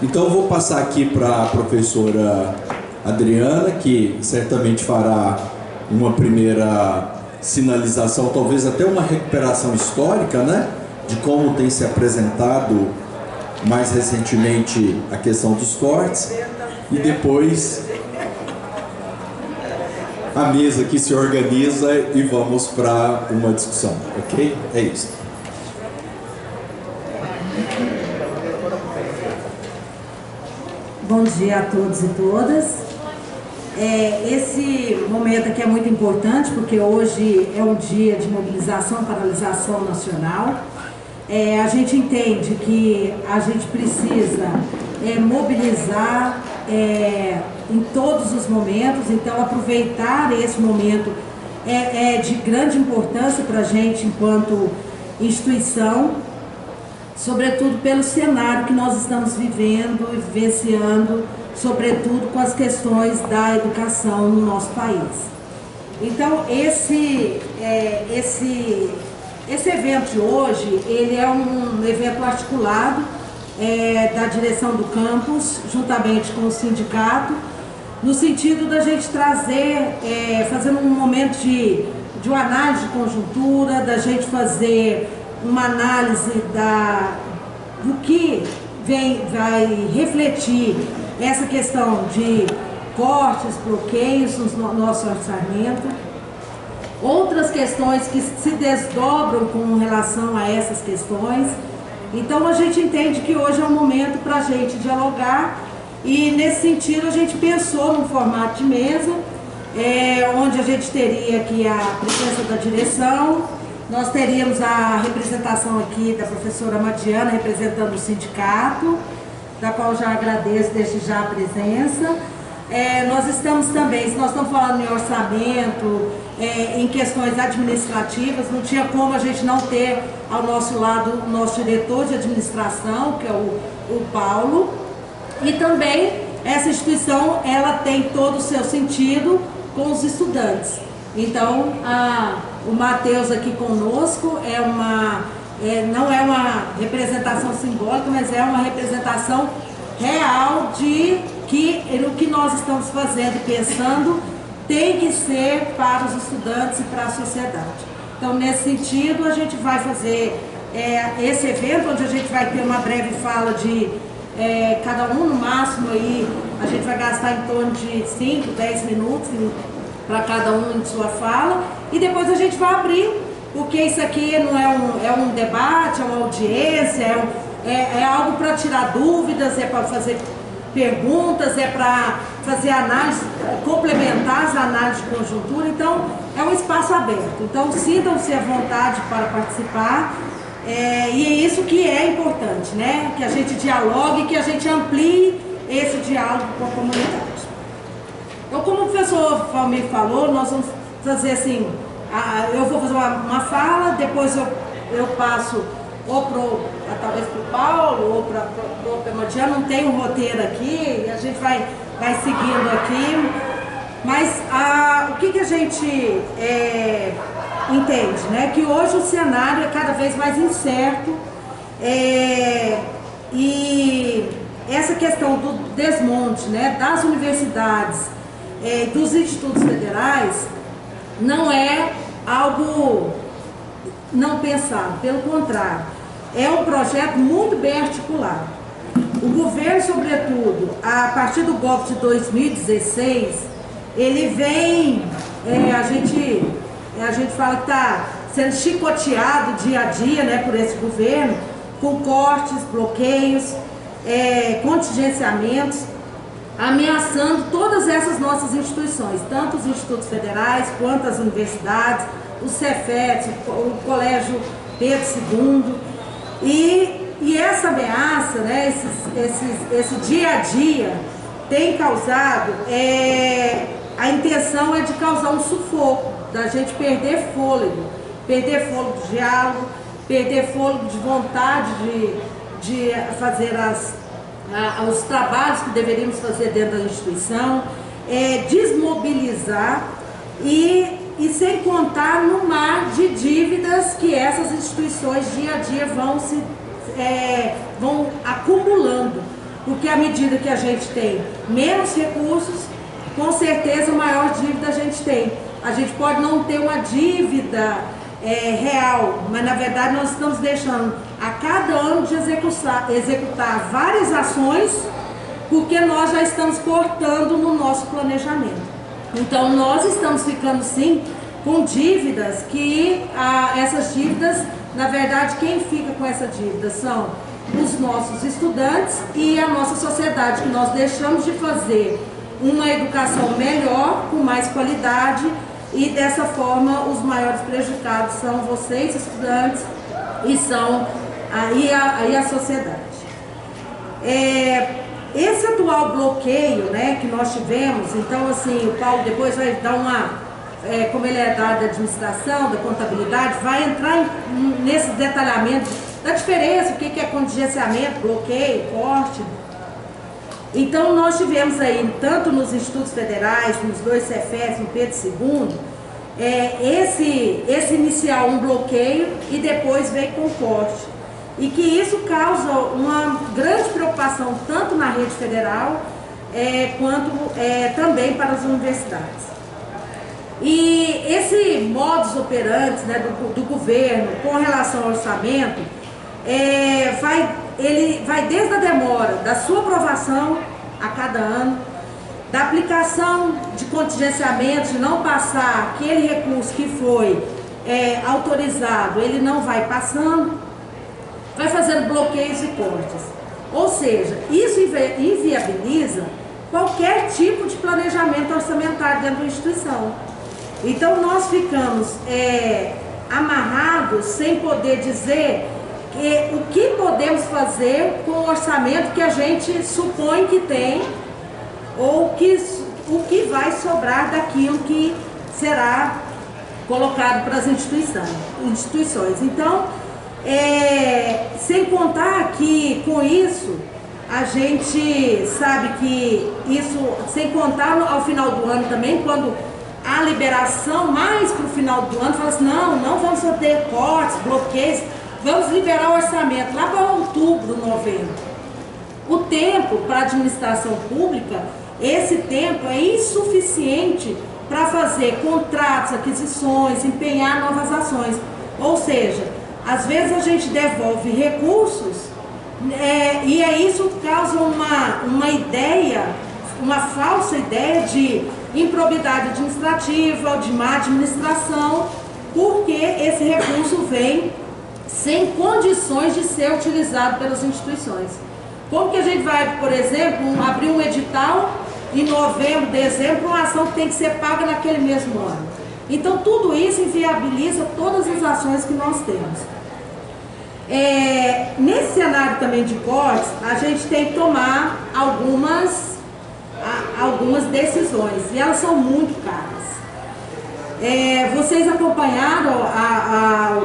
Então eu vou passar aqui para a professora Adriana, que certamente fará uma primeira sinalização, talvez até uma recuperação histórica, né? De como tem se apresentado mais recentemente a questão dos cortes, e depois a mesa que se organiza e vamos para uma discussão, ok? É isso. Bom dia a todos e todas. Esse momento aqui é muito importante porque hoje é um dia de mobilização, paralisação nacional. A gente entende que a gente precisa mobilizar em todos os momentos, então aproveitar esse momento é de grande importância para a gente enquanto instituição, sobretudo pelo cenário que nós estamos vivendo e vivenciando, sobretudo com as questões da educação no nosso país. Então esse evento de hoje, ele é um evento articulado da direção do campus, juntamente com o sindicato, no sentido da gente trazer, fazer um momento de uma análise de conjuntura, da gente fazer uma análise do que vai refletir essa questão de cortes, bloqueios no nosso orçamento, outras questões que se desdobram com relação a essas questões. Então a gente entende que hoje é um momento para a gente dialogar, e nesse sentido a gente pensou num formato de mesa, onde a gente teria aqui a presença da direção, nós teríamos a representação aqui da professora Madiana, representando o sindicato, da qual já agradeço desde já a presença. Nós estamos também, se nós estamos falando em orçamento, em questões administrativas, não tinha como a gente não ter ao nosso lado o nosso diretor de administração, que é o Paulo, e também essa instituição, ela tem todo o seu sentido com os estudantes. Então, o Matheus aqui conosco não é uma representação simbólica, mas é uma representação real de que o que nós estamos fazendo e pensando tem que ser para os estudantes e para a sociedade. Então, nesse sentido, a gente vai fazer esse evento, onde a gente vai ter uma breve fala de cada um, no máximo, aí a gente vai gastar em torno de 5, 10 minutos para cada um em sua fala, e depois a gente vai abrir, porque isso aqui não é um debate, é uma audiência, é algo para tirar dúvidas, é para fazer perguntas, é para fazer análise, complementar as análises de conjuntura. Então é um espaço aberto, então sintam-se à vontade para participar, e é isso que é importante, né? Que a gente dialogue, que a gente amplie esse diálogo com a comunidade. Então, como o professor Valmir falou, nós vamos fazer assim, eu vou fazer uma fala, depois eu passo talvez para o Paulo ou para o Madiana, não tem um roteiro aqui, a gente vai seguindo aqui, mas o que a gente entende, né? Que hoje o cenário é cada vez mais incerto, e essa questão do desmonte, né, das universidades, dos institutos federais, não é algo não pensado, pelo contrário, é um projeto muito bem articulado. O governo, sobretudo, a partir do golpe de 2016, ele vem, a gente fala que está sendo chicoteado dia a dia, né, por esse governo, com cortes, bloqueios, contingenciamentos, ameaçando todas essas nossas instituições, tanto os institutos federais quanto as universidades, o Cefet, o Colégio Pedro II, e essa ameaça, né, esse dia a dia tem causado, a intenção é de causar um sufoco, da gente perder fôlego do diálogo, perder fôlego de vontade de fazer os trabalhos que deveríamos fazer dentro da instituição, desmobilizar e sem contar no mar de dívidas que essas instituições dia a dia vão acumulando. porque à medida que a gente tem menos recursos, com certeza maior dívida a gente tem. A gente pode não ter uma dívida real, mas na verdade nós estamos deixando a cada ano de executar várias ações, porque nós já estamos cortando no nosso planejamento. Então nós estamos ficando sim com dívidas que essas dívidas, na verdade, quem fica com essa dívida são os nossos estudantes e a nossa sociedade, que nós deixamos de fazer uma educação melhor, com mais qualidade, e dessa forma os maiores prejudicados são vocês, estudantes, e são a sociedade. Esse atual bloqueio, né, que nós tivemos, então assim, o Paulo depois vai dar como ele é da área da administração, da contabilidade, vai entrar nesse detalhamento da diferença, o que é contingenciamento, bloqueio, corte. Então nós tivemos aí, tanto nos institutos federais, nos 2 Cefes, no Pedro II, esse inicial um bloqueio e depois veio com corte. E que isso causa uma grande preocupação tanto na rede federal quanto também para as universidades. E esse modus operandi, né, do governo com relação ao orçamento, ele vai desde a demora da sua aprovação a cada ano, da aplicação de contingenciamento, de não passar aquele recurso que foi autorizado, ele não vai passando, vai fazendo bloqueios e cortes. Ou seja, isso inviabiliza qualquer tipo de planejamento orçamentário dentro da instituição. Então nós ficamos amarrados sem poder dizer o que podemos fazer com o orçamento que a gente supõe que tem, ou o que vai sobrar daquilo que será colocado para as instituições. Então, sem contar que com isso, a gente sabe que isso, sem contar ao final do ano também, quando a liberação mais para o final do ano, fala assim, não vamos ter cortes, bloqueios, vamos liberar o orçamento lá para outubro, novembro. O tempo para a administração pública, esse tempo é insuficiente para fazer contratos, aquisições, empenhar novas ações. Ou seja, às vezes a gente devolve recursos e isso causa uma ideia, uma falsa ideia de improbidade administrativa ou de má administração, porque esse recurso vem sem condições de ser utilizado pelas instituições. Como que a gente vai, por exemplo, abrir um edital em novembro, dezembro, uma ação que tem que ser paga naquele mesmo ano? Então tudo isso inviabiliza todas as ações que nós temos. Nesse cenário também de cortes, a gente tem que tomar algumas decisões, e elas são muito caras. Vocês acompanharam a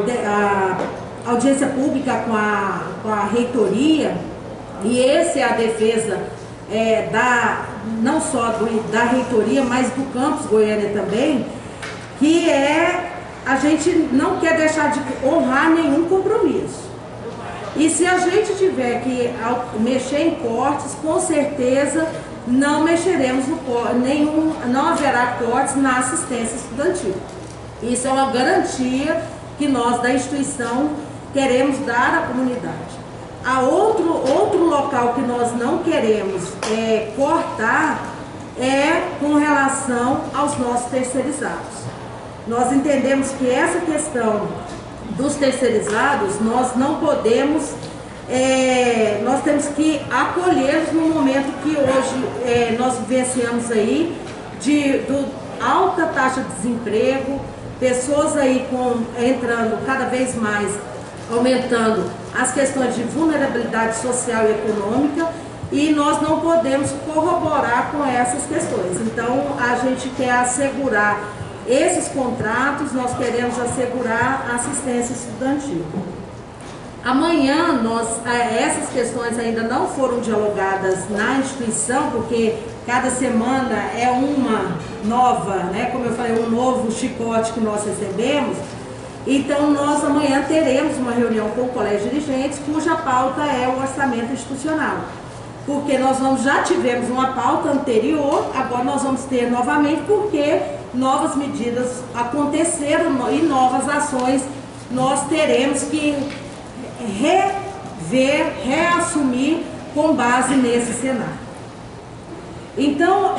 audiência pública com a reitoria, e essa é a defesa não só da reitoria, mas do campus Goiânia também, que a gente não quer deixar de honrar nenhum compromisso. E se a gente tiver que mexer em cortes, com certeza não mexeremos não haverá cortes na assistência estudantil. Isso é uma garantia que nós da instituição queremos dar à comunidade. Outro local que nós não queremos cortar com relação aos nossos terceirizados. Nós entendemos que essa questão dos terceirizados, nós não podemos, nós temos que acolhê-los no momento que hoje nós vivenciamos aí de alta taxa de desemprego, pessoas aí entrando cada vez mais, aumentando as questões de vulnerabilidade social e econômica, e nós não podemos corroborar com essas questões. Então a gente quer assegurar esses contratos, nós queremos assegurar a assistência estudantil. Amanhã, essas questões ainda não foram dialogadas na instituição, porque cada semana é uma nova, né, como eu falei, um novo chicote que nós recebemos. Então, nós amanhã teremos uma reunião com o Colégio de Dirigentes, cuja pauta é o orçamento institucional. porque já tivemos uma pauta anterior, agora nós vamos ter novamente, porque novas medidas aconteceram e novas ações nós teremos que rever, reassumir com base nesse cenário. Então,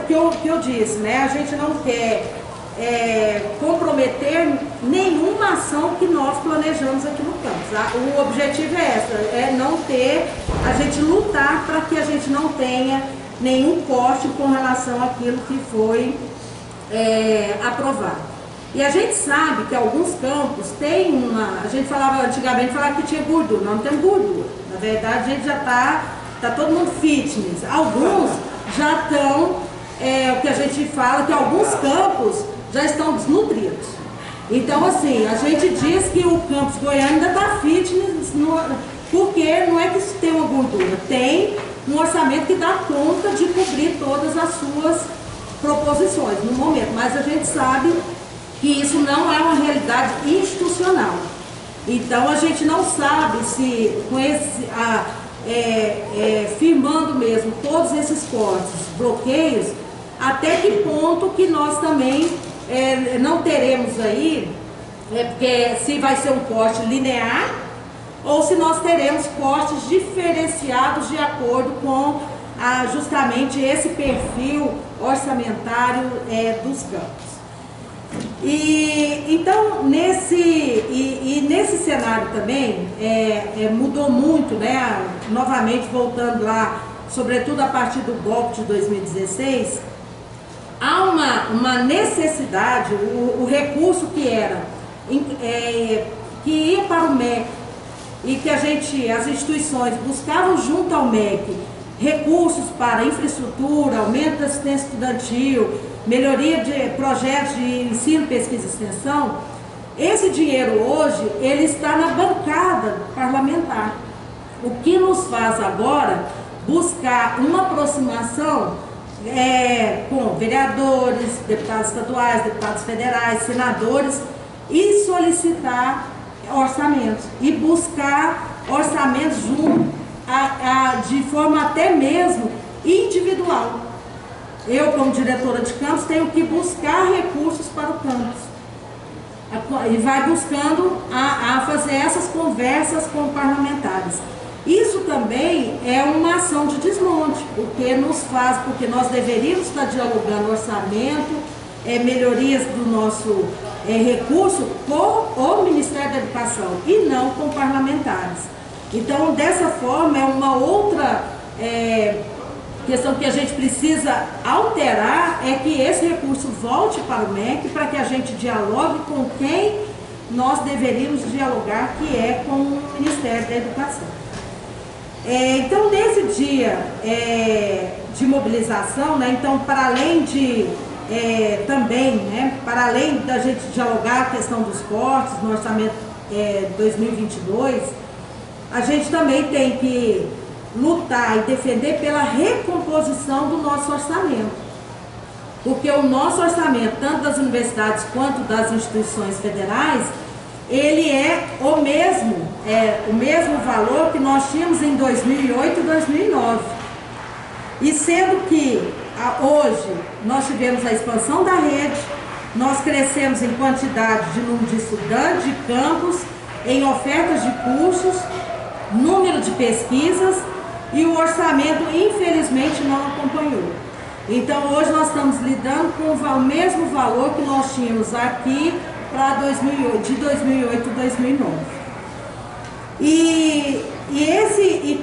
o que eu disse, né? A gente não quer comprometer nenhuma ação que nós planejamos aqui no campus. O objetivo é não ter, a gente lutar para que a gente não tenha nenhum corte com relação àquilo que foi aprovado. E a gente sabe que alguns campos têm a gente falava antigamente que tinha gordura, não tem gordura. Na verdade, a gente já tá todo mundo fitness. Alguns já estão, o que a gente fala, que alguns campos já estão desnutridos. Então, assim, a gente diz que o campus goiano ainda está fitness, porque não é que isso tem uma gordura, tem um orçamento que dá conta de cobrir todas as suas proposições no momento, mas a gente sabe que isso não é uma realidade institucional. Então, a gente não sabe se, com firmando mesmo todos esses cortes, bloqueios, até que ponto que nós também não teremos aí, porque se vai ser um corte linear, ou se nós teremos cortes diferenciados de acordo com justamente esse perfil orçamentário dos campos. Então, nesse cenário também, mudou muito, né? Novamente, voltando lá, sobretudo a partir do golpe de 2016, há uma necessidade, o recurso que ia para o MEC, e que as instituições buscavam junto ao MEC recursos para infraestrutura, aumento da assistência estudantil, melhoria de projetos de ensino, pesquisa e extensão. Esse dinheiro hoje, ele está na bancada parlamentar. O que nos faz agora buscar uma aproximação com vereadores, deputados estaduais, deputados federais, senadores, e solicitar orçamentos, e buscar orçamentos de forma até mesmo individual. Eu, como diretora de campus, tenho que buscar recursos para o campus. E vai buscando a fazer essas conversas com parlamentares. Isso também é uma ação de desmonte, porque nós deveríamos estar dialogando orçamento, melhorias do nosso recurso com o Ministério da Educação e não com parlamentares. Então, dessa forma, é uma outra questão que a gente precisa alterar, é que esse recurso volte para o MEC, para que a gente dialogue com quem nós deveríamos dialogar, que é com o Ministério da Educação. Então, nesse dia de mobilização, né, então, para além de também, né, para além da gente dialogar a questão dos cortes no orçamento 2022, a gente também tem que lutar e defender pela recomposição do nosso orçamento. Porque o nosso orçamento, tanto das universidades quanto das instituições federais, ele é o mesmo valor que nós tínhamos em 2008 e 2009. E sendo que hoje nós tivemos a expansão da rede, nós crescemos em quantidade de número de estudantes, de campus, em ofertas de cursos, número de pesquisas, e o orçamento, infelizmente, não acompanhou. Então, hoje nós estamos lidando com o mesmo valor que nós tínhamos aqui para de 2008 e 2009. E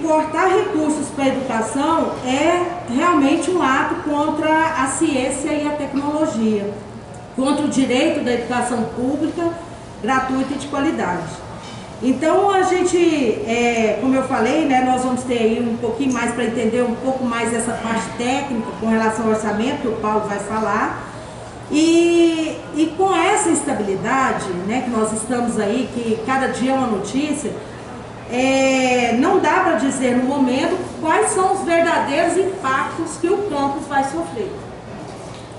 cortar recursos para a educação é realmente um ato contra a ciência e a tecnologia, contra o direito da educação pública, gratuita e de qualidade. Então, a gente, como eu falei, né, nós vamos ter aí um pouquinho mais para entender um pouco mais essa parte técnica com relação ao orçamento, que o Paulo vai falar. E com essa instabilidade, né, que nós estamos aí, que cada dia é uma notícia, não dá para dizer no momento quais são os verdadeiros impactos que o campus vai sofrer.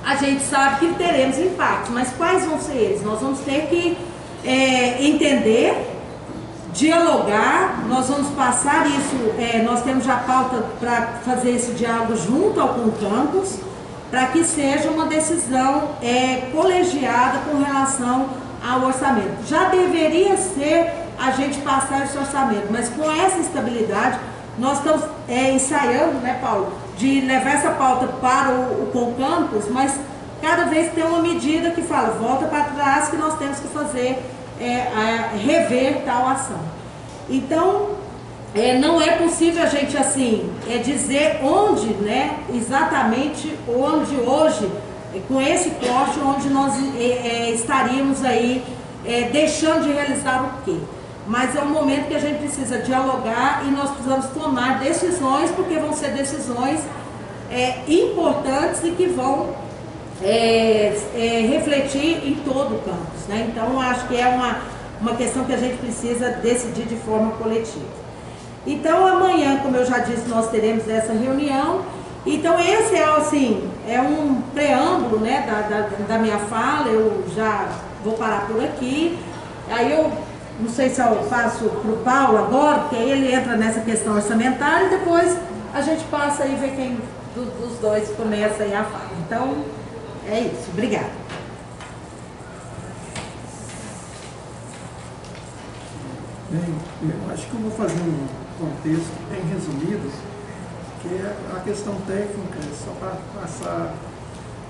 A gente sabe que teremos impactos, mas quais vão ser eles? Nós vamos ter que entender dialogar, nós vamos passar isso, nós temos já pauta para fazer esse diálogo junto ao Campus, para que seja uma decisão colegiada com relação ao orçamento. Já deveria ser a gente passar esse orçamento, mas com essa estabilidade, nós estamos ensaiando, né, Paulo, de levar essa pauta para o Campus, mas cada vez tem uma medida que fala, volta para trás, que nós temos que fazer, rever tal ação. Então, não é possível a gente, assim, dizer onde, né, exatamente onde hoje, com esse corte, onde nós estaríamos aí deixando de realizar o quê? Mas é um momento que a gente precisa dialogar e nós precisamos tomar decisões, porque vão ser decisões importantes e que vão refletir em todo o campus, né? Então, acho que é uma questão que a gente precisa decidir de forma coletiva. Então, amanhã, como eu já disse, nós teremos essa reunião. Então, esse assim, é um preâmbulo, né, da minha fala. Eu já vou parar por aqui. Aí eu não sei se eu passo para o Paulo agora, porque aí ele entra nessa questão orçamentária e depois a gente passa e vê quem dos dois começa aí a fala. Então, é isso. Obrigada. Bem, eu acho que eu vou fazer um contexto bem resumido, que é a questão técnica, só para passar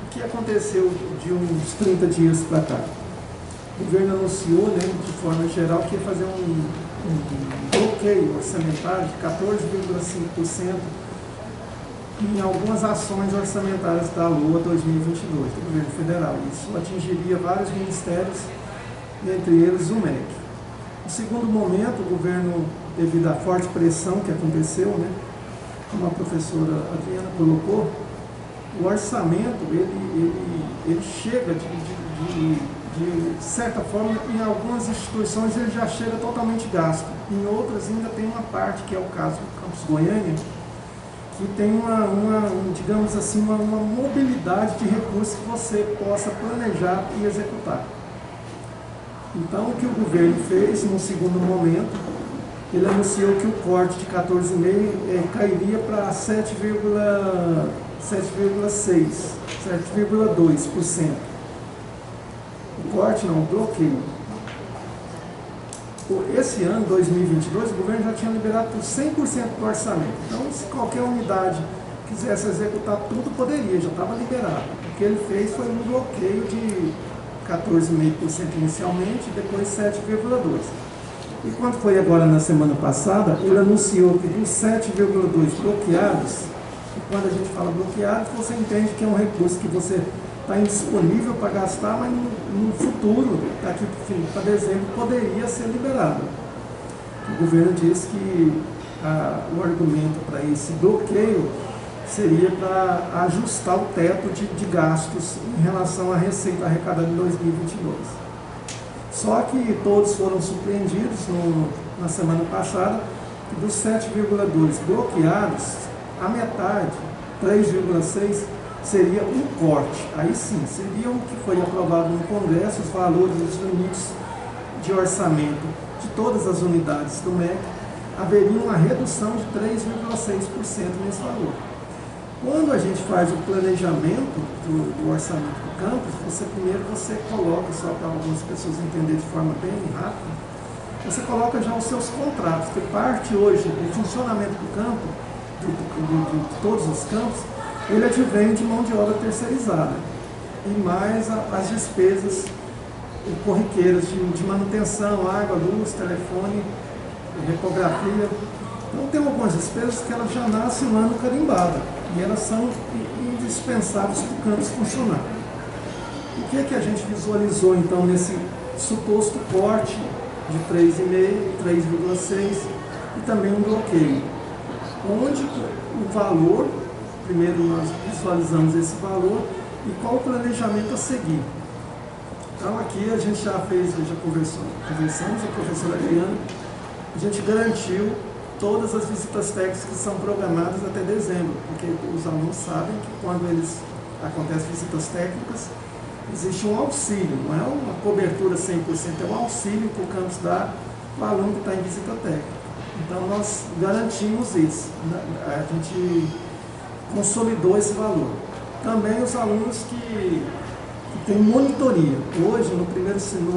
o que aconteceu de uns 30 dias para cá. O governo anunciou, né, de forma geral, que ia fazer um bloqueio orçamentário de 14,5% em algumas ações orçamentárias da LOA 2022, do governo federal. Isso atingiria vários ministérios, entre eles o MEC. No segundo momento, o governo, devido à forte pressão que aconteceu, né, como a professora Adriana colocou, o orçamento, ele chega de certa forma, em algumas instituições ele já chega totalmente gasto, em outras ainda tem uma parte, que é o caso do Campus Goiânia, que tem digamos assim, uma mobilidade de recursos que você possa planejar e executar. Então, o que o governo fez, no segundo momento, ele anunciou que o corte de 14,5% cairia para 7,6%, 7,2%. O corte não, o bloqueio. Esse ano, 2022, o governo já tinha liberado por 100% do orçamento. Então, se qualquer unidade quisesse executar tudo, poderia, já estava liberado. O que ele fez foi um bloqueio de 14,5% inicialmente, depois 7,2%. E quando foi agora na semana passada, ele anunciou que dos 7,2% bloqueados, e quando a gente fala bloqueado, você entende que é um recurso que você está indisponível para gastar, mas no futuro, daqui para dezembro, poderia ser liberado. O governo disse que o argumento para esse bloqueio seria para ajustar o teto de gastos em relação à receita arrecadada em 2022. Só que todos foram surpreendidos na semana passada, que dos 7,2 bloqueados, a metade, 3,6, seria um corte. Aí sim, seria o que foi aprovado no Congresso, os valores, os limites de orçamento de todas as unidades do MEC, haveria uma redução de 3,6% nesse valor. Quando a gente faz o planejamento do orçamento do campus, primeiro você coloca, só para algumas pessoas entenderem de forma bem rápida, você coloca já os seus contratos, que parte hoje do funcionamento do campo, de todos os campos, ele advém de mão de obra terceirizada, e mais as despesas corriqueiras de manutenção, água, luz, telefone, repografia. Então tem algumas despesas que elas já nascem um ano carimbada, e elas são indispensáveis para o campus funcionar. O que é que a gente visualizou então nesse suposto corte de 3,5%, 3,6% e também um bloqueio? Onde o valor, primeiro nós visualizamos esse valor e qual o planejamento a seguir. Então aqui a gente já conversamos, a professora Adriana, a gente garantiu todas as visitas técnicas que são programadas até dezembro, porque os alunos sabem que quando acontecem visitas técnicas, existe um auxílio, não é uma cobertura 100%, é um auxílio que o campus dá com o aluno que está em visita técnica. Então nós garantimos isso, a gente consolidou esse valor. Também os alunos que têm monitoria. Hoje, no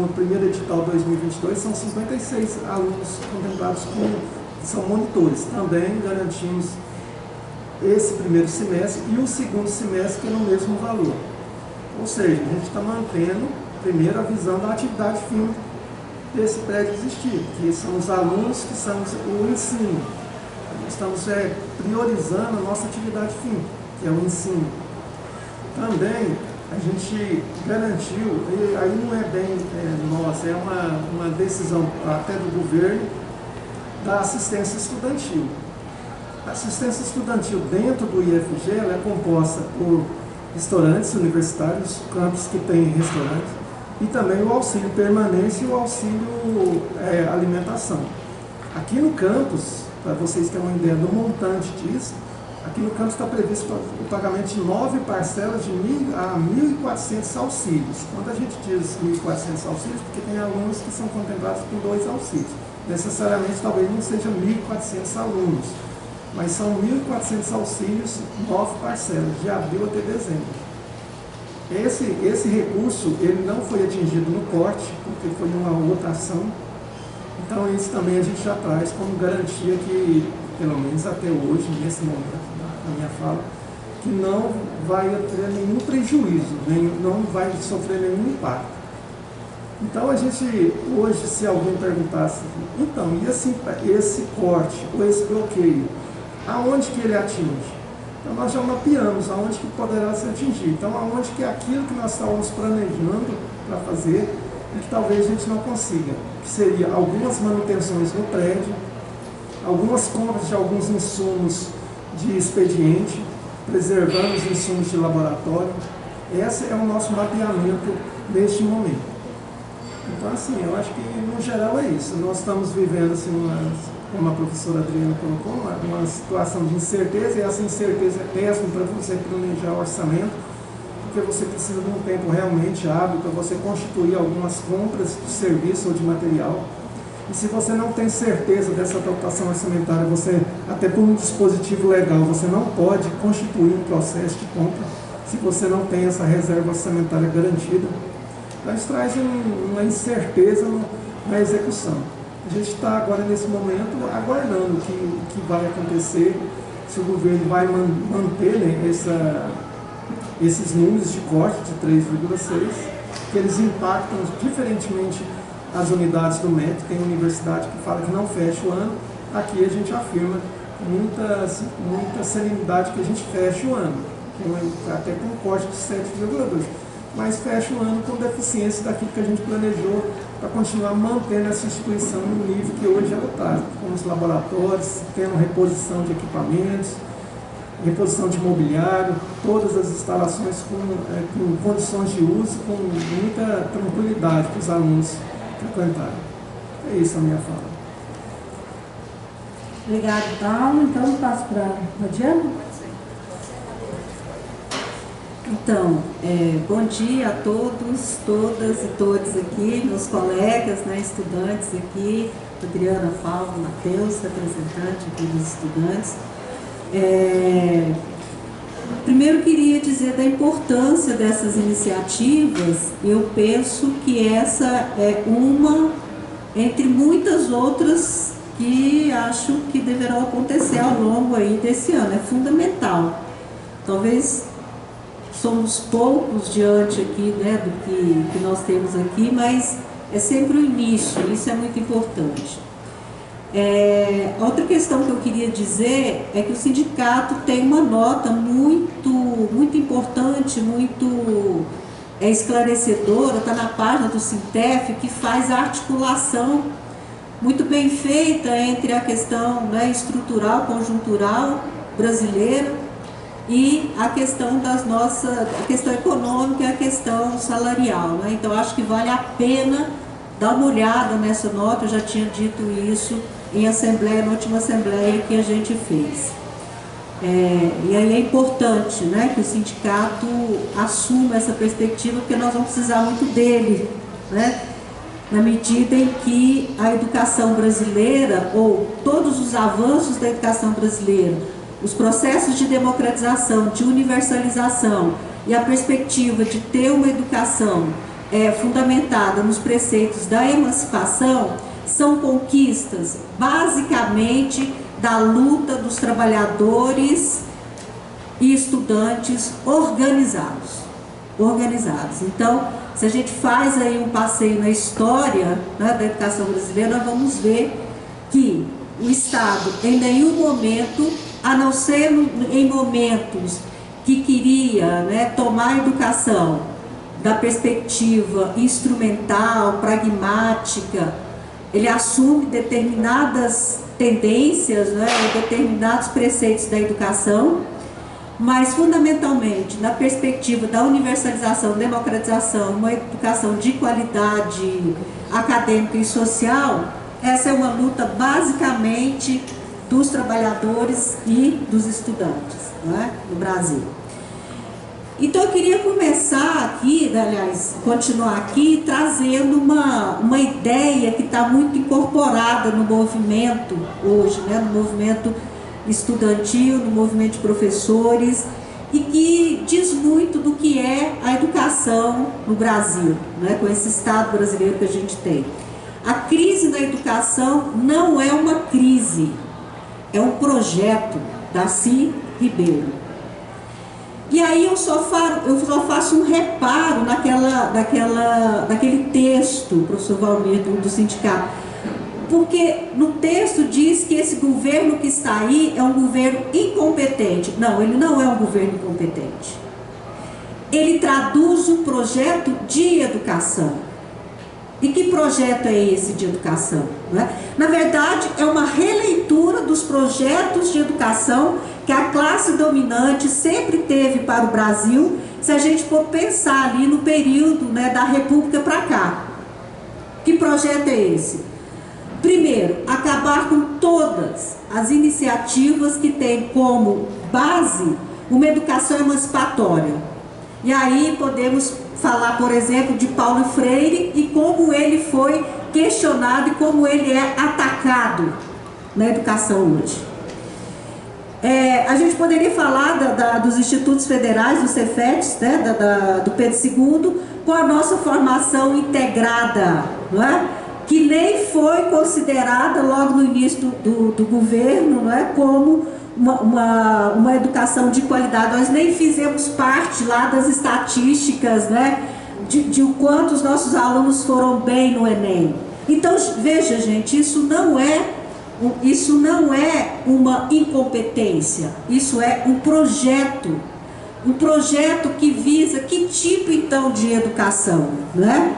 primeiro edital 2022, são 56 alunos contemplados que são monitores. Também garantimos esse primeiro semestre e o segundo semestre, que é no mesmo valor. Ou seja, a gente está mantendo, primeiro, a visão da atividade fim desse prédio existir, que são os alunos, que são o ensino. Estamos priorizando a nossa atividade fim, que é o ensino. Também a gente garantiu, e aí não é bem nossa, é uma decisão até do governo, da assistência estudantil. A assistência estudantil dentro do IFG ela é composta por restaurantes universitários, campos que têm restaurantes, e também o auxílio permanência e o auxílio alimentação. Aqui no campus, para vocês terem uma ideia do montante disso, aqui no campus está previsto o pagamento de 9 parcelas de 1.000 a 1.400 auxílios. Quando a gente diz 1.400 auxílios, porque tem alunos que são contemplados com 2 auxílios. Necessariamente, talvez não sejam 1.400 alunos, mas são 1.400 auxílios, 9 parcelas, de abril até dezembro. Esse recurso, ele não foi atingido no corte, porque foi uma outra ação. Então, isso também a gente já traz como garantia que, pelo menos até hoje, nesse momento, na minha fala, que não vai ter nenhum prejuízo, não vai sofrer nenhum impacto. Então, a gente, hoje, se alguém perguntasse, então, e esse corte, ou esse bloqueio, aonde que ele atinge? Então, nós já mapeamos aonde que poderá se atingir. Então, aonde que é aquilo que nós estávamos planejando para fazer e que talvez a gente não consiga, que seria algumas manutenções no prédio, algumas compras de alguns insumos de expediente, preservando os insumos de laboratório. Esse é o nosso mapeamento neste momento. Então, assim, eu acho que no geral é isso. Nós estamos vivendo, assim, como a professora Adriana colocou, uma situação de incerteza, e essa incerteza é péssima para você planejar o orçamento, porque você precisa de um tempo realmente hábil para você constituir algumas compras de serviço ou de material. E se você não tem certeza dessa dotação orçamentária, você, até por um dispositivo legal, você não pode constituir um processo de compra se você não tem essa reserva orçamentária garantida. Então, isso traz uma incerteza na execução. A gente está agora, nesse momento, aguardando o que vai acontecer, se o governo vai manter, né, esses números de corte de 3,6, que eles impactam diferentemente as unidades do MEC. Tem universidade que fala que não fecha o ano, aqui a gente afirma com muita serenidade que a gente fecha o ano, até com um corte de 7,2. Mas fecha o ano com deficiência daquilo que a gente planejou para continuar mantendo essa instituição no nível que hoje ela está, com os laboratórios, tendo reposição de equipamentos, reposição de mobiliário, todas as instalações com condições de uso, com muita tranquilidade para os alunos frequentarem. É isso a minha fala. Obrigada, Dalmo. Então, passo para a Diana. Então, bom dia a todos, todas e todos aqui, meus colegas, né, estudantes aqui, Adriana, Paulo, Matheus, representante aqui dos estudantes. Primeiro queria dizer da importância dessas iniciativas. Eu penso que essa é uma entre muitas outras que acho que deverão acontecer ao longo aí desse ano. É fundamental. Talvez somos poucos diante aqui, né, do que nós temos aqui, mas é sempre o início, isso é muito importante. Outra questão que eu queria dizer é que o sindicato tem uma nota muito importante, muito esclarecedora, está na página do Sintef, que faz a articulação muito bem feita entre a questão, né, estrutural, conjuntural brasileira e a questão a questão econômica e a questão salarial, né? Então acho que vale a pena dar uma olhada nessa nota. Eu já tinha dito isso em assembleia, na última assembleia que a gente fez. E aí é importante, né, que o sindicato assuma essa perspectiva, porque nós vamos precisar muito dele, né? na medida em que a educação brasileira, ou todos os avanços da educação brasileira, os processos de democratização, de universalização e a perspectiva de ter uma educação fundamentada nos preceitos da emancipação, são conquistas basicamente da luta dos trabalhadores e estudantes organizados. Então, se a gente faz aí um passeio na história, né, da educação brasileira, nós vamos ver que o Estado, em nenhum momento, a não ser em momentos que queria, né, tomar a educação da perspectiva instrumental, pragmática, ele assume determinadas tendências, né, determinados preceitos da educação, mas fundamentalmente na perspectiva da universalização, democratização, uma educação de qualidade acadêmica e social. Essa é uma luta basicamente dos trabalhadores e dos estudantes, né, no Brasil. Então eu queria começar aqui, aliás, continuar aqui, trazendo uma ideia que está muito incorporada no movimento hoje, né, no movimento estudantil, no movimento de professores, e que diz muito do que é a educação no Brasil, né, com esse Estado brasileiro que a gente tem. A crise na educação não é uma crise, é um projeto. Darcy Ribeiro. E aí eu só faço um reparo naquele texto, professor Valmir, do sindicato, porque no texto diz que esse governo que está aí é um governo incompetente. Não, ele não é um governo incompetente. Ele traduz um projeto de educação. E que projeto é esse de educação? Né? Na verdade, é uma releitura dos projetos de educação que a classe dominante sempre teve para o Brasil, se a gente for pensar ali no período, né, da República para cá. Que projeto é esse? Primeiro, acabar com todas as iniciativas que têm como base uma educação emancipatória. E aí podemos falar, por exemplo, de Paulo Freire e como ele foi questionado e como ele é atacado na educação hoje. A gente poderia falar dos institutos federais, dos Cefetes, né, do Pedro II, com a nossa formação integrada, não é? Que nem foi considerada logo no início do governo, não é? Como uma educação de qualidade. Nós nem fizemos parte lá das estatísticas, né, de o quanto os nossos alunos foram bem no Enem. Então, veja, gente, isso não é uma incompetência, isso é um projeto que visa que tipo então de educação, né?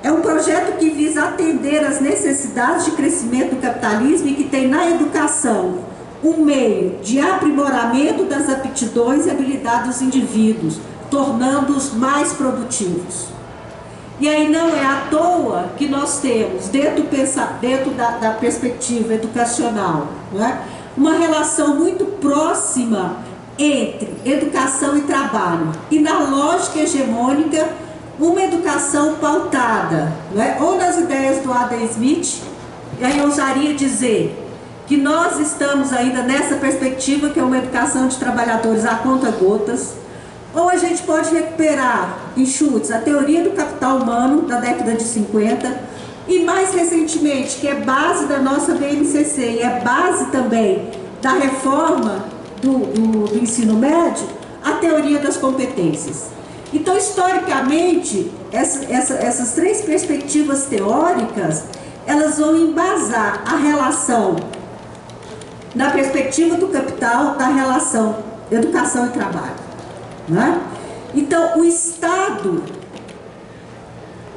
É um projeto que visa atender às necessidades de crescimento do capitalismo e que tem na educação um meio de aprimoramento das aptidões e habilidades dos indivíduos, tornando-os mais produtivos. E aí não é à toa que nós temos, dentro da perspectiva educacional, né, uma relação muito próxima entre educação e trabalho. E na lógica hegemônica, uma educação pautada, né, ou nas ideias do Adam Smith, e aí eu ousaria dizer que nós estamos ainda nessa perspectiva, que é uma educação de trabalhadores a conta-gotas, ou a gente pode recuperar em chutes a teoria do capital humano da década de 50 e mais recentemente, que é base da nossa BNCC e é base também da reforma do ensino médio, a teoria das competências. Então, historicamente, essas três perspectivas teóricas, elas vão embasar a relação na perspectiva do capital, da relação educação e trabalho. Né? Então, o Estado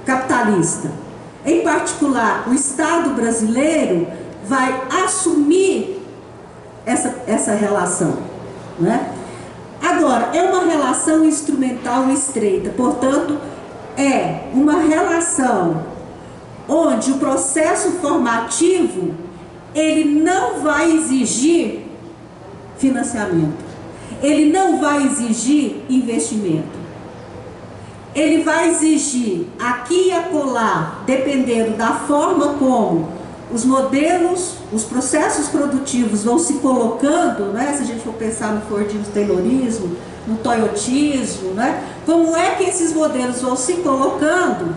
capitalista, em particular o Estado brasileiro, vai assumir essa relação. Né? Agora, é uma relação instrumental e estreita, portanto, é uma relação onde o processo formativo ele não vai exigir financiamento. Ele não vai exigir investimento. ele vai exigir aqui e acolá, dependendo da forma como os modelos, os processos produtivos vão se colocando, né? Se a gente for pensar no Fordismo, Taylorismo, no Toyotismo, né? Como é que esses modelos vão se colocando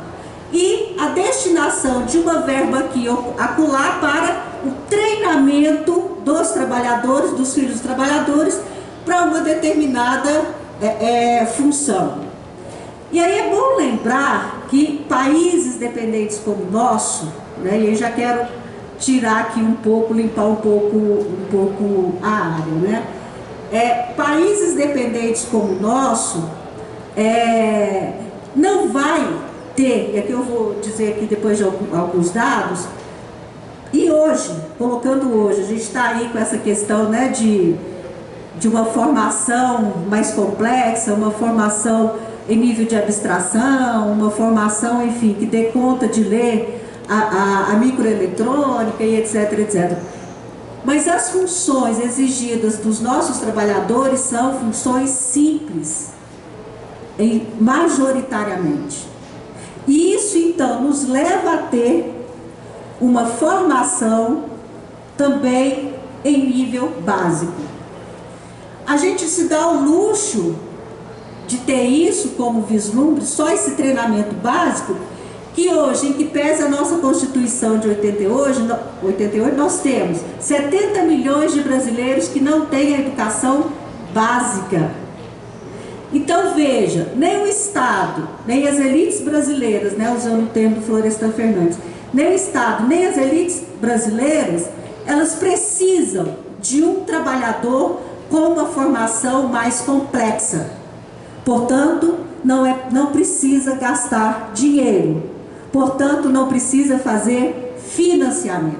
e a destinação de uma verba aqui ou acolá para o treinamento dos trabalhadores, dos filhos dos trabalhadores, para uma determinada função. E aí é bom lembrar que países dependentes como o nosso, né, e eu já quero tirar aqui um pouco, limpar um pouco a área, né? Países dependentes como o nosso não vai ter, aqui eu vou dizer aqui depois de alguns dados, e hoje, colocando hoje, a gente está aí com essa questão, né, de uma formação mais complexa, uma formação em nível de abstração, uma formação, enfim, que dê conta de ler a microeletrônica e etc, etc. Mas as funções exigidas dos nossos trabalhadores são funções simples, majoritariamente. E isso, então, nos leva a ter uma formação também em nível básico. A gente se dá o luxo de ter isso como vislumbre, só esse treinamento básico, que hoje, em que pesa a nossa Constituição de 88, nós temos 70 milhões de brasileiros que não têm a educação básica. Então veja, nem o Estado, nem as elites brasileiras, né, usando o termo do Florestan Fernandes, nem o Estado, nem as elites brasileiras, elas precisam de um trabalhador com uma formação mais complexa. Portanto, não precisa gastar dinheiro. Portanto, não precisa fazer financiamento.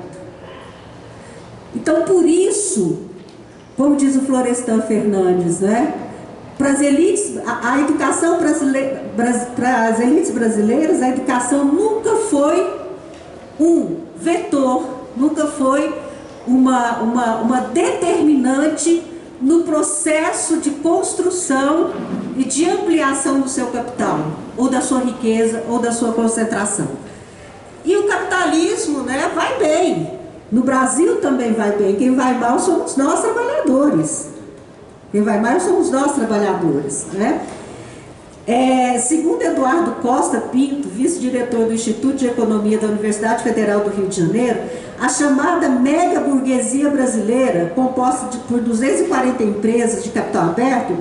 Então, por isso, como diz o Florestan Fernandes, né, para as elites, a educação para as elites brasileiras, a educação nunca foi um vetor, nunca foi uma determinante no processo de construção e de ampliação do seu capital, ou da sua riqueza, ou da sua concentração. E o capitalismo, né, vai bem. No Brasil também vai bem. Quem vai mal somos nós, trabalhadores. Quem vai mal somos nós, trabalhadores, né? Segundo Eduardo Costa Pinto, vice-diretor do Instituto de Economia da Universidade Federal do Rio de Janeiro, a chamada mega burguesia brasileira, composta por 240 empresas de capital aberto,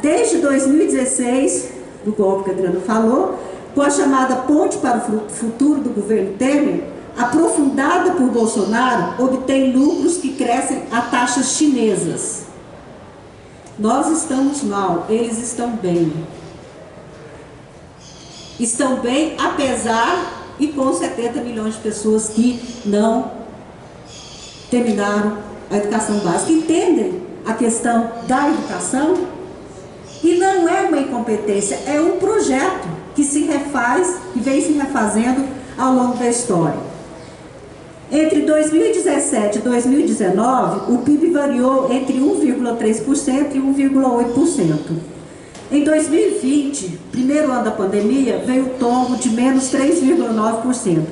desde 2016, do golpe que a Adriana falou, com a chamada Ponte para o Futuro do governo Temer, aprofundada por Bolsonaro, obtém lucros que crescem a taxas chinesas. Nós estamos mal, eles estão bem. Estão bem, apesar e com 70 milhões de pessoas que não terminaram a educação básica. Entendem a questão da educação? E não é uma incompetência, é um projeto que se refaz, que vem se refazendo ao longo da história. Entre 2017 e 2019, o PIB variou entre 1,3% e 1,8%. Em 2020, primeiro ano da pandemia, veio o tombo de menos 3,9%,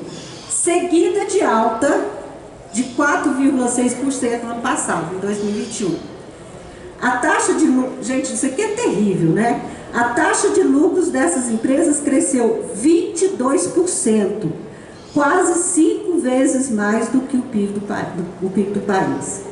seguida de alta de 4,6% no ano passado, em 2021. A taxa de lucro, gente, isso aqui é terrível, né? A taxa de lucros dessas empresas cresceu 22%, quase 5 vezes mais do que o PIB do país.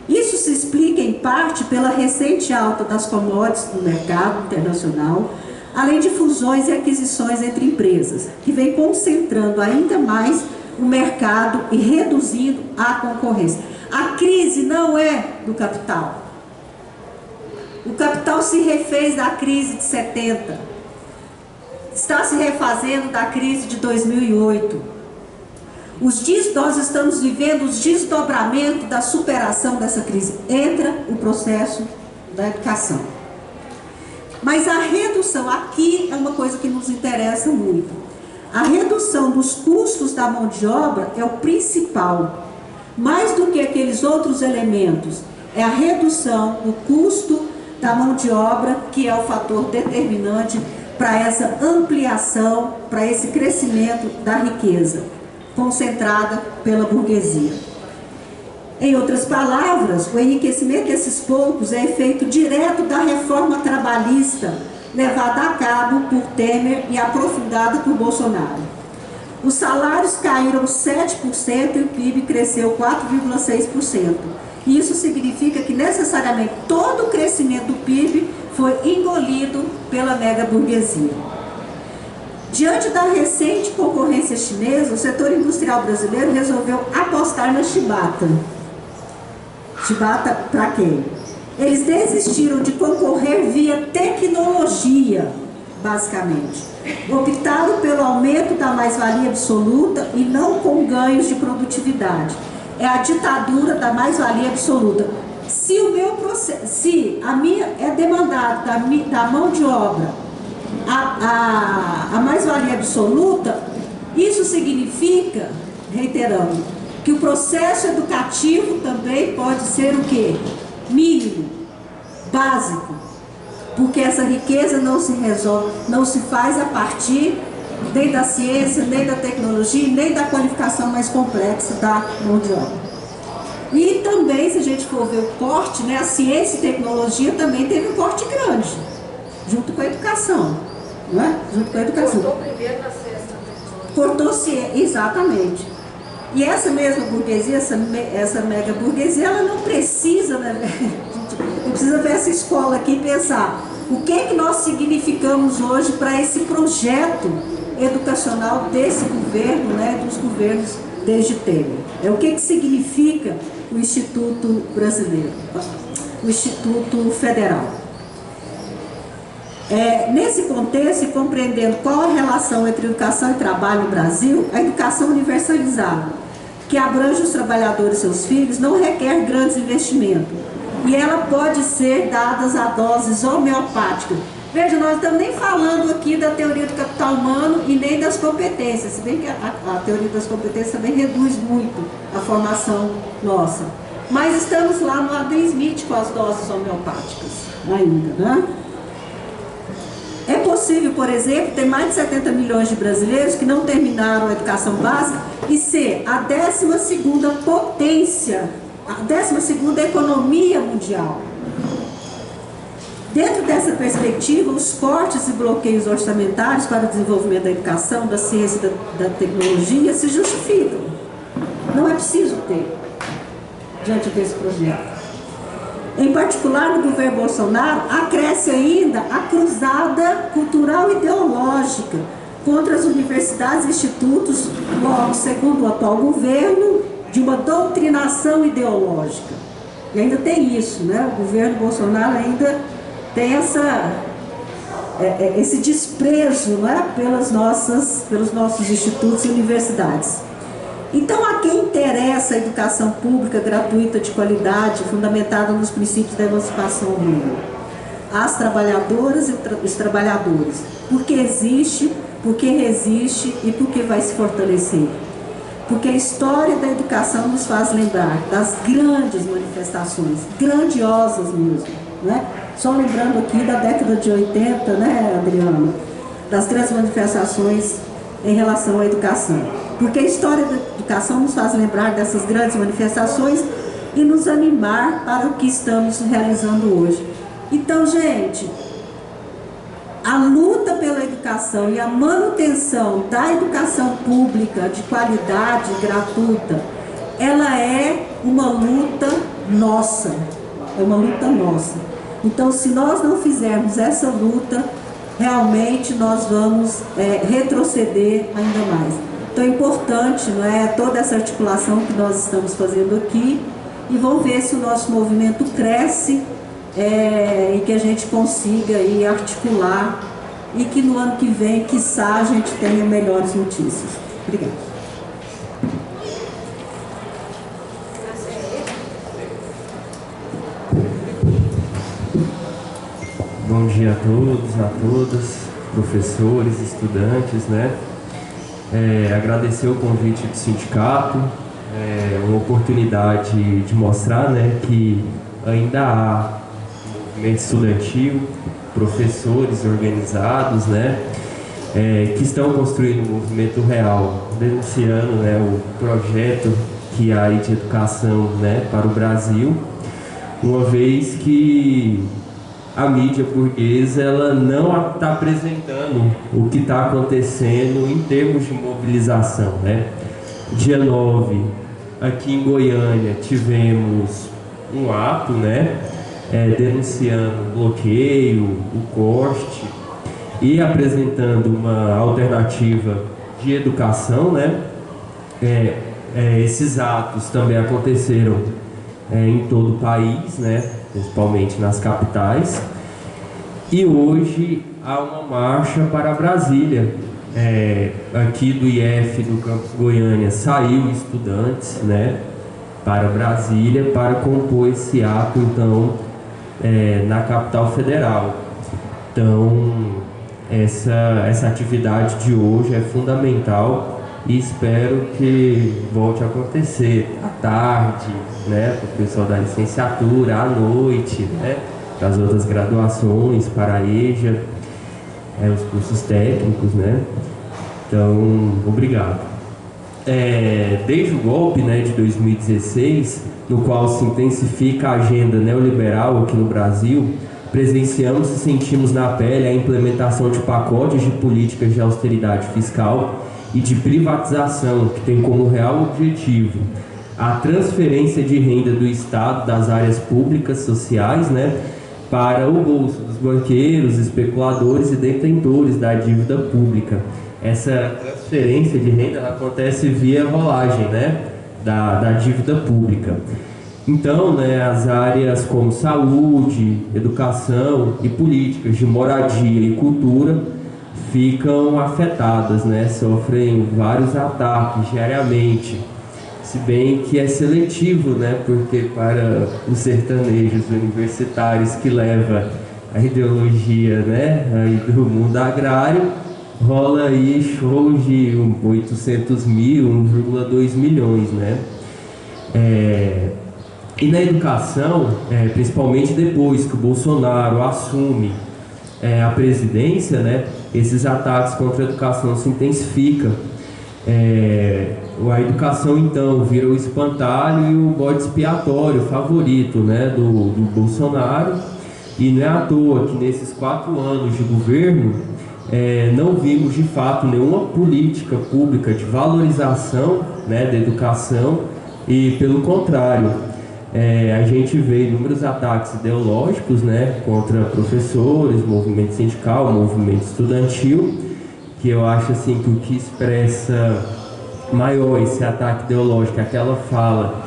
Isso se explica em parte pela recente alta das commodities no mercado internacional, além de fusões e aquisições entre empresas, que vem concentrando ainda mais o mercado e reduzindo a concorrência. A crise não é do capital. O capital se refez da crise de 70, está se refazendo da crise de 2008. Nós estamos vivendo os desdobramentos da superação dessa crise. Entra o processo da educação. Mas a redução, aqui é uma coisa que nos interessa muito. A redução dos custos da mão de obra é o principal. Mais do que aqueles outros elementos, é a redução do custo da mão de obra que é o fator determinante para essa ampliação, para esse crescimento da riqueza concentrada pela burguesia. Em outras palavras, o enriquecimento desses poucos é efeito direto da reforma trabalhista levada a cabo por Temer e aprofundada por Bolsonaro. Os salários caíram 7% e o PIB cresceu 4,6%. Isso significa que necessariamente todo o crescimento do PIB foi engolido pela mega burguesia. Diante da recente concorrência chinesa, o setor industrial brasileiro resolveu apostar na chibata. Chibata para quem? Eles desistiram de concorrer via tecnologia, basicamente. Optaram pelo aumento da mais-valia absoluta e não com ganhos de produtividade. É a ditadura da mais-valia absoluta. Se a minha é demandado da mão de obra a mais-valia absoluta, isso significa, reiterando, que o processo educativo também pode ser o quê? Mínimo, básico, porque essa riqueza não se resolve, não se faz a partir nem da ciência, nem da tecnologia, nem da qualificação mais complexa da mão de obra. E também, se a gente for ver o corte, né, a ciência e tecnologia também teve um corte grande, junto com a educação, não é? Junto com a educação. Cortou primeiro na ciência e tecnologia. Cortou-se, exatamente. E essa mesma burguesia, essa mega burguesia, ela não precisa, né? Não precisa ver essa escola aqui e pensar o que nós significamos hoje para esse projeto educacional desse governo, né, dos governos desde Temer. É o que significa o Instituto Brasileiro, o Instituto Federal. Nesse contexto, e compreendendo qual a relação entre educação e trabalho no Brasil, a educação universalizada, que abrange os trabalhadores e seus filhos, não requer grandes investimentos. E ela pode ser dada a doses homeopáticas. Veja, nós não estamos nem falando aqui da teoria do capital humano e nem das competências, se bem que a teoria das competências também reduz muito a formação nossa. Mas estamos lá no Adam Smith com as doses homeopáticas ainda, né? É possível, por exemplo, ter mais de 70 milhões de brasileiros que não terminaram a educação básica e ser a 12ª potência, a 12ª economia mundial. Dentro dessa perspectiva, os cortes e bloqueios orçamentários para o desenvolvimento da educação, da ciência e da tecnologia se justificam. Não é preciso ter diante desse projeto. Em particular, no governo Bolsonaro, acresce ainda a cruzada cultural e ideológica contra as universidades e institutos, logo, segundo o atual governo, de uma doutrinação ideológica. E ainda tem isso, né? O governo Bolsonaro ainda tem esse desprezo, né, pelos nossos institutos e universidades. Então, a quem interessa a educação pública gratuita de qualidade, fundamentada nos princípios da emancipação humana? As trabalhadoras e os trabalhadores. Porque existe, porque resiste e porque vai se fortalecer. Porque a história da educação nos faz lembrar das grandes manifestações, grandiosas mesmo, né? Só lembrando aqui da década de 80, né, Adriana? Das grandes manifestações em relação à educação. Porque a história da educação nos faz lembrar dessas grandes manifestações e nos animar para o que estamos realizando hoje. Então, gente, a luta pela educação e a manutenção da educação pública de qualidade gratuita, ela é uma luta nossa. É uma luta nossa. Então, se nós não fizermos essa luta, realmente nós vamos retroceder ainda mais. Então é importante, não é, toda essa articulação que nós estamos fazendo aqui, e vamos ver se o nosso movimento cresce e que a gente consiga aí articular e que no ano que vem, quiçá, a gente tenha melhores notícias. Obrigada. Bom dia a todos, a todas, professores, estudantes, né? Agradecer o convite do sindicato, uma oportunidade de mostrar, né, que ainda há movimento estudantil, professores organizados, né, que estão construindo um movimento real, denunciando, né, o projeto que há aí de educação, né, para o Brasil, uma vez que a mídia burguesa ela não está apresentando o que está acontecendo em termos de mobilização, né? Dia 9, aqui em Goiânia, tivemos um ato, né, denunciando o bloqueio, o corte e apresentando uma alternativa de educação, né? Esses atos também aconteceram em todo o país, né, principalmente nas capitais, e hoje há uma marcha para Brasília. Aqui do IF, do campus Goiânia, saiu estudantes, né, para Brasília para compor esse ato, então, na capital federal. Então, essa atividade de hoje é fundamental e espero que volte a acontecer à tarde, né, para o pessoal da licenciatura, à noite, né, para as outras graduações, para a EJA, os cursos técnicos, né. Então, obrigado. Desde o golpe, né, de 2016, no qual se intensifica a agenda neoliberal aqui no Brasil, presenciamos e sentimos na pele a implementação de pacotes de políticas de austeridade fiscal e de privatização, que tem como real objetivo a transferência de renda do Estado das áreas públicas sociais, né, para o bolso dos banqueiros, especuladores e detentores da dívida pública. Essa transferência de renda ela acontece via rolagem, né, da dívida pública. Então, né, as áreas como saúde, educação e políticas de moradia e cultura ficam afetadas, né, sofrem vários ataques diariamente, se bem que é seletivo, né, porque para os sertanejos universitários que leva a ideologia, né, aí do mundo agrário, rola aí shows de 800 mil, 1,2 milhões, né. E na educação, principalmente depois que o Bolsonaro assume a presidência, né, esses ataques contra a educação se intensificam. A educação, então, vira o espantalho e o bode expiatório favorito, né, do Bolsonaro. E não é à toa que nesses 4 anos de governo não vimos, de fato, nenhuma política pública de valorização, né, da educação e, pelo contrário, a gente vê inúmeros ataques ideológicos, né, contra professores, movimento sindical, movimento estudantil, que eu acho assim que o que expressa maior esse ataque ideológico é aquela fala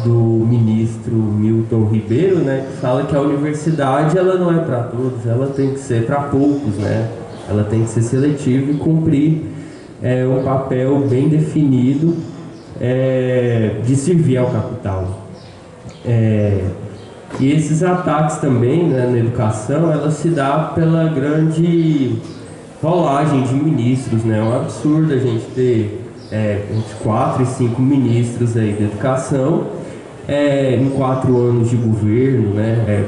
do ministro Milton Ribeiro, né, que fala que a universidade ela não é para todos, ela tem que ser para poucos, né, ela tem que ser seletiva e cumprir um papel bem definido de servir ao capital. E esses ataques também, né, na educação, ela se dá pela grande rolagem de ministros, né? É um absurdo a gente ter entre 4 e 5 ministros aí de educação em 4 anos de governo, né?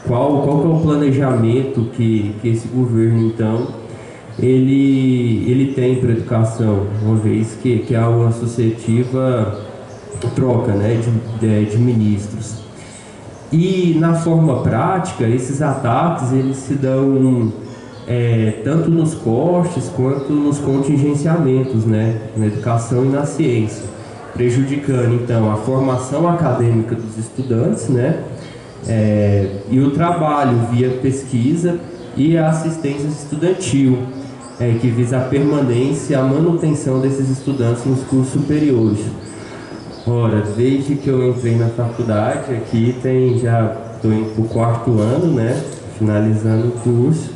Qual que é o planejamento que esse governo, então, ele tem para a educação, uma vez que há uma sucessiva troca, né, de ministros. E na forma prática, esses ataques eles se dão tanto nos cortes quanto nos contingenciamentos, né, na educação e na ciência, prejudicando então a formação acadêmica dos estudantes, né, e o trabalho via pesquisa e a assistência estudantil, que visa a permanência e a manutenção desses estudantes nos cursos superiores. Ora, desde que eu entrei na faculdade, aqui já estou indo para o 4º ano, né, finalizando o curso,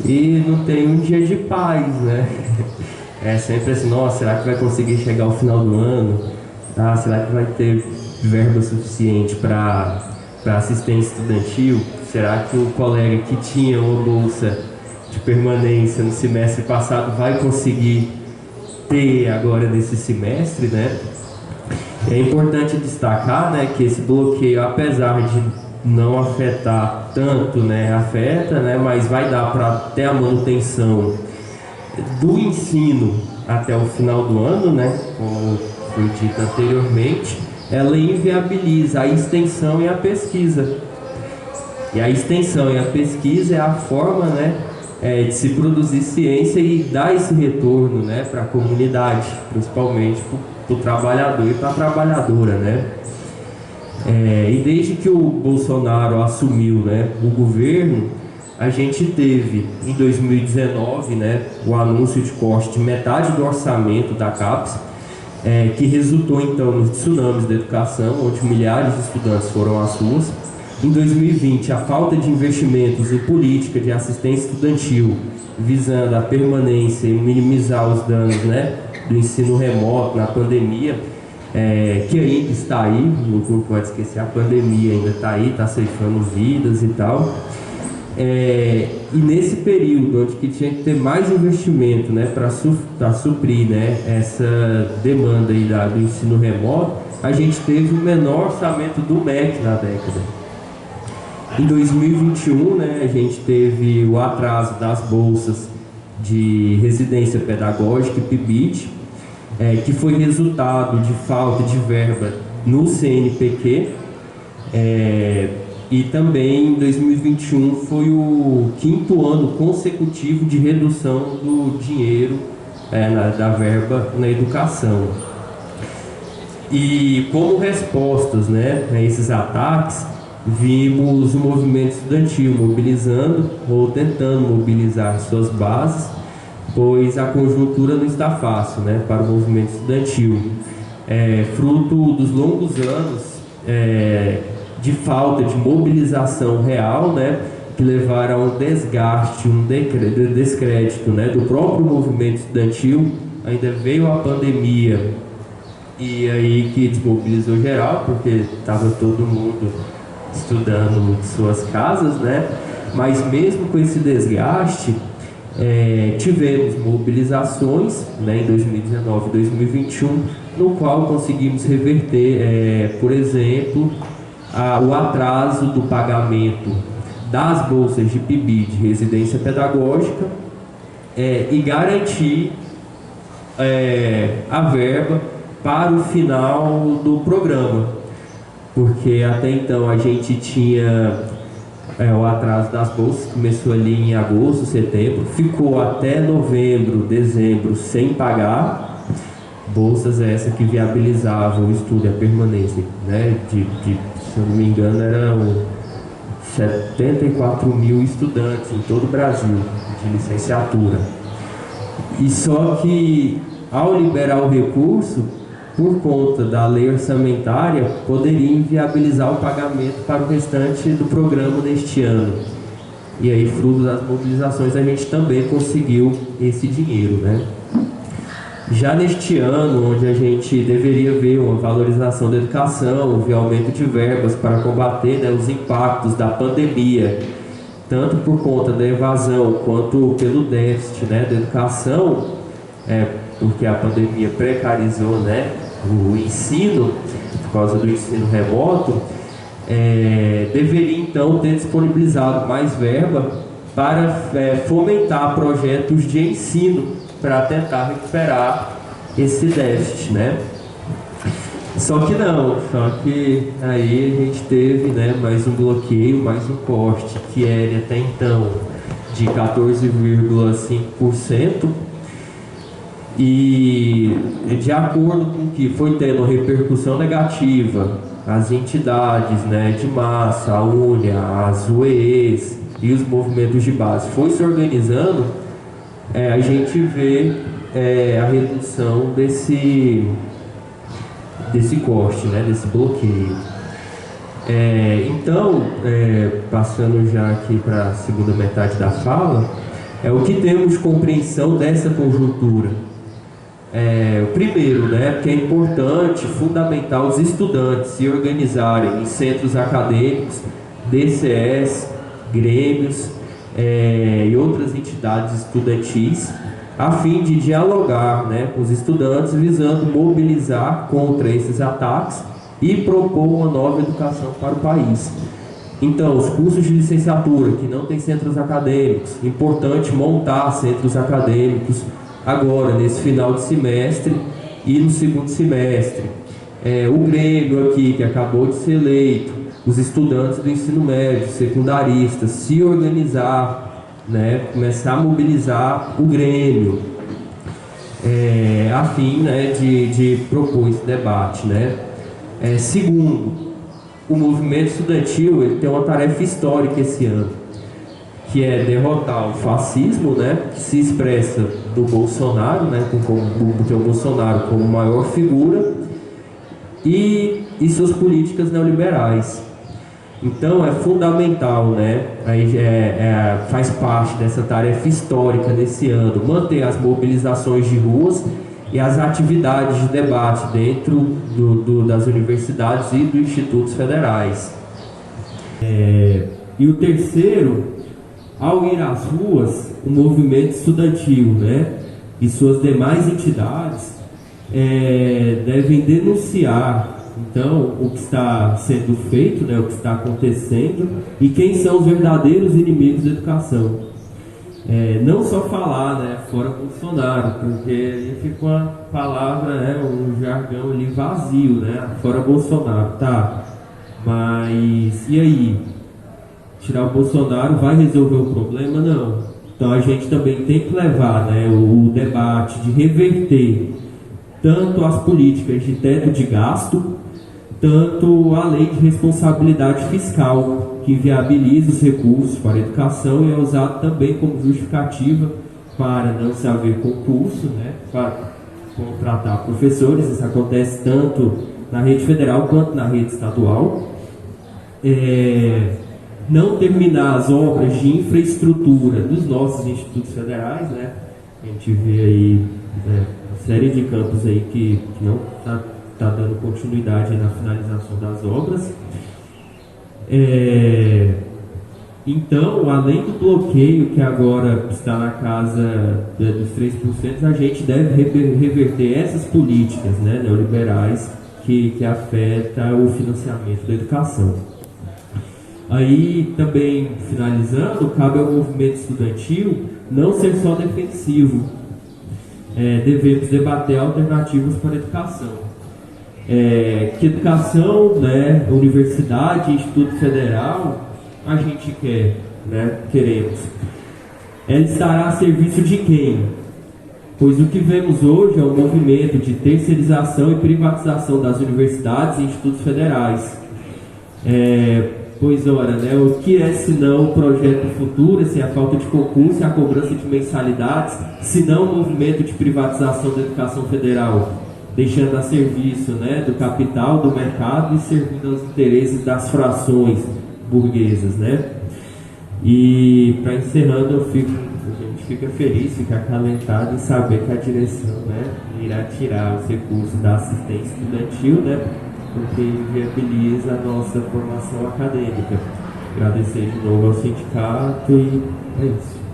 e não tem um dia de paz, né, sempre assim, nossa, será que vai conseguir chegar ao final do ano? Será que vai ter verba suficiente para assistência estudantil? Será que o colega que tinha uma bolsa de permanência no semestre passado vai conseguir ter agora nesse semestre, né? É importante destacar, né, que esse bloqueio, apesar de não afetar tanto, né? Afeta, né? Mas vai dar para ter a manutenção do ensino até o final do ano, né? Como foi dito anteriormente, ela inviabiliza a extensão e a pesquisa. E a extensão e a pesquisa é a forma, né, de se produzir ciência e dar esse retorno, né, para a comunidade, principalmente para o trabalhador e para a trabalhadora, né? E desde que o Bolsonaro assumiu, né, o governo, a gente teve em 2019, né, o anúncio de corte de metade do orçamento da CAPES, que resultou então nos tsunamis da educação, onde milhares de estudantes foram às ruas. Em 2020, a falta de investimentos em política de assistência estudantil, visando a permanência e minimizar os danos, né, do ensino remoto na pandemia, que ainda está aí, não pode esquecer, a pandemia ainda está aí, está ceifando vidas e tal. E nesse período, onde que tinha que ter mais investimento, né, para suprir, né, essa demanda aí do ensino remoto, a gente teve o menor orçamento do MEC na década. Em 2021, né, a gente teve o atraso das bolsas de residência pedagógica e PIBID, que foi resultado de falta de verba no CNPq, e também em 2021 foi o 5º ano consecutivo de redução do dinheiro da verba na educação. E como respostas, né, a esses ataques, vimos o movimento estudantil mobilizando ou tentando mobilizar suas bases, pois a conjuntura não está fácil, né, para o movimento estudantil. Fruto dos longos anos de falta de mobilização real, né, que levaram a um desgaste, descrédito, né, do próprio movimento estudantil. Ainda veio a pandemia e aí que desmobilizou geral, porque estava todo mundo estudando de suas casas, né? Mas mesmo com esse desgaste, tivemos mobilizações, né, em 2019 e 2021, no qual conseguimos reverter, por exemplo, o atraso do pagamento das bolsas de PIBID, de residência pedagógica, e garantir a verba para o final do programa, porque até então a gente tinha o atraso das bolsas, começou ali em agosto, setembro, ficou até novembro, dezembro sem pagar. Bolsas essa que viabilizavam o estudo e a permanência, né, se eu não me engano eram 74 mil estudantes em todo o Brasil de licenciatura. E só que ao liberar o recurso, por conta da lei orçamentária, poderia inviabilizar o pagamento para o restante do programa deste ano. E aí, fruto das mobilizações, a gente também conseguiu esse dinheiro, né? Já neste ano, onde a gente deveria ver uma valorização da educação, ver aumento de verbas para combater, né, os impactos da pandemia, tanto por conta da evasão quanto pelo déficit, né, da educação, porque a pandemia precarizou, né, o ensino, por causa do ensino remoto, deveria então ter disponibilizado mais verba para fomentar projetos de ensino para tentar recuperar esse déficit, né? Só que aí a gente teve, né, mais um bloqueio, mais um corte, que era até então de 14,5%, e de acordo com o que foi tendo repercussão negativa, as entidades, né, de massa, a UNEA, as UEEs e os movimentos de base foi se organizando, a gente vê a redução desse corte, né, desse bloqueio. Então, passando já aqui para a segunda metade da fala, o que temos de compreensão dessa conjuntura. O primeiro, né, que é importante, fundamental, os estudantes se organizarem em centros acadêmicos, DCEs, grêmios e outras entidades estudantis, a fim de dialogar, né, com os estudantes, visando mobilizar contra esses ataques e propor uma nova educação para o país. Então, os cursos de licenciatura que não tem centros acadêmicos, importante montar centros acadêmicos agora, nesse final de semestre e no segundo semestre. O Grêmio aqui, que acabou de ser eleito, os estudantes do ensino médio, secundaristas, se organizar, né, começar a mobilizar o Grêmio, a fim, né, de propor esse debate, né. Segundo, o movimento estudantil ele tem uma tarefa histórica esse ano, que é derrotar o fascismo, né, que se expressa do Bolsonaro, né, com o Bolsonaro como maior figura, e suas políticas neoliberais. Então é fundamental, né, faz parte dessa tarefa histórica desse ano, manter as mobilizações de ruas e as atividades de debate dentro das universidades e dos institutos federais. E o terceiro, ao ir às ruas, o movimento estudantil, né, e suas demais entidades devem denunciar, então, o que está sendo feito, né, o que está acontecendo e quem são os verdadeiros inimigos da educação. Não só falar, né, fora Bolsonaro, porque aí fica uma palavra, né, um jargão ali vazio, né, fora Bolsonaro, tá, mas e aí? Tirar o Bolsonaro vai resolver o problema? Não. Então a gente também tem que levar, né, o debate de reverter tanto as políticas de teto de gasto, tanto a lei de responsabilidade fiscal, que viabiliza os recursos para a educação e é usado também como justificativa para não se haver concurso, né, para contratar professores. Isso acontece tanto na rede federal quanto na rede estadual. Não terminar as obras de infraestrutura dos nossos institutos federais, né? A gente vê aí uma série de campos aí que não está dando continuidade na finalização das obras. Então, além do bloqueio que agora está na casa dos 3%, a gente deve reverter essas políticas, né, neoliberais que afetam o financiamento da educação. Aí, também finalizando, cabe ao movimento estudantil não ser só defensivo. Devemos debater alternativas para a educação. Que educação, né, universidade, Instituto Federal, a gente quer, né, queremos. Ela estará a serviço de quem? Pois o que vemos hoje é um movimento de terceirização e privatização das universidades e institutos federais. Pois ora, né, o que é senão o projeto futuro, sem a falta de concurso e a cobrança de mensalidades, senão o movimento de privatização da educação federal, deixando a serviço, né, do capital, do mercado e servindo aos interesses das frações burguesas, né? E para encerrando, a gente fica feliz, fica acalentado em saber que a direção, né, irá tirar os recursos da assistência estudantil, né, porque viabiliza a nossa formação acadêmica. Agradecer de novo ao sindicato e é isso.